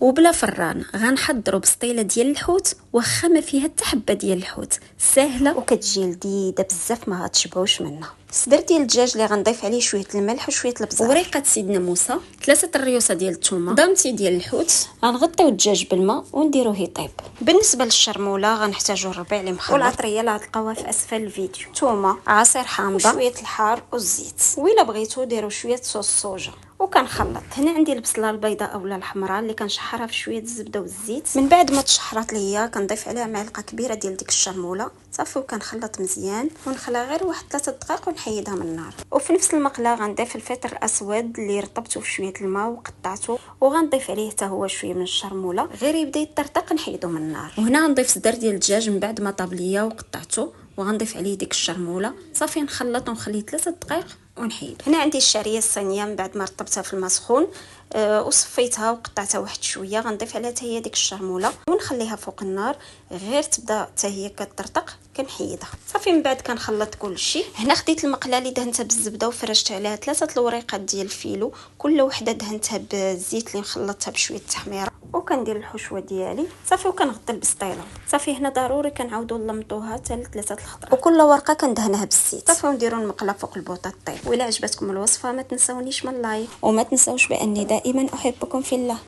وبلا فران. غنحضروا بسطيله ديال الحوت واخا ما فيها حتى حبه ديال الحوت، ساهله وكتجي لذيذه بزاف ما غتشبعوش منها. الصدر ديال الدجاج اللي غنضيف عليه شويه الملح وشويه البزار وريقه سيدنا موسى، 3 الريوسه ديال الثومه، ضامتي ديال الحوت. غنغطيو الدجاج بالماء ونديروه يطيب. بالنسبه للشرموله غنحتاجوا الربيع اللي مخلط والعطريه اللي غتلقاوها في اسفل الفيديو، ثومه، عصير حامضه وشويه الحار والزيت. وإلا بغيتو ديروا شويه صوص صوجا. وكنخلط. هنا عندي البصله البيضاء اولا الحمراء اللي كنشحرها في شويه الزبده والزيت. من بعد ما تشحرات ليا كنضيف عليها معلقه كبيره ديال ديك الشرموله صافي، وكنخلط مزيان ونخليها غير واحد 3 دقائق ونحيدها من النار. وفي نفس المقله غنضيف الفلفل الاسود اللي رطبته في شويه الماء وقطعته، وغنضيف عليه حتى هو شويه من الشرموله غير يبدا يطرطق نحيدو من النار. وهنا غنضيف صدر ديال الدجاج من بعد ما طاب ليا وقطعته، وغنضيف عليه ديك الشرموله صافي، نخلط ونخليه 3 دقائق ونحيد. هنا عندي الشعريه الصينيه من بعد ما رطبتها في الماء سخون وصفيتها وقطعتها واحد شويه. غنضيف عليها حتى هي ديك الشرموله ونخليها فوق النار غير تبدا حتى هي كتطرطق كنحيدها صافي. من بعد كنخلط كلشي. هنا خديت المقله اللي دهنتها بالزبده وفرشت عليها 3 الوريقات ديال الفيلو، كل وحده دهنتها بالزيت اللي مخلطتها بشويه التحميره، وكندير الحشوه ديالي صافي وكنغطي البسطيله صافي. هنا ضروري كنعاودوا نلمطوها حتى ل3 الخضره، وكل ورقه كندهنها بالزيت صافي، ونديروا المقله فوق البوطه طيب. وإلا عجبتكم الوصفه ما تنسونيش من لايك، وما تنسوش باني دائما احبكم في الله.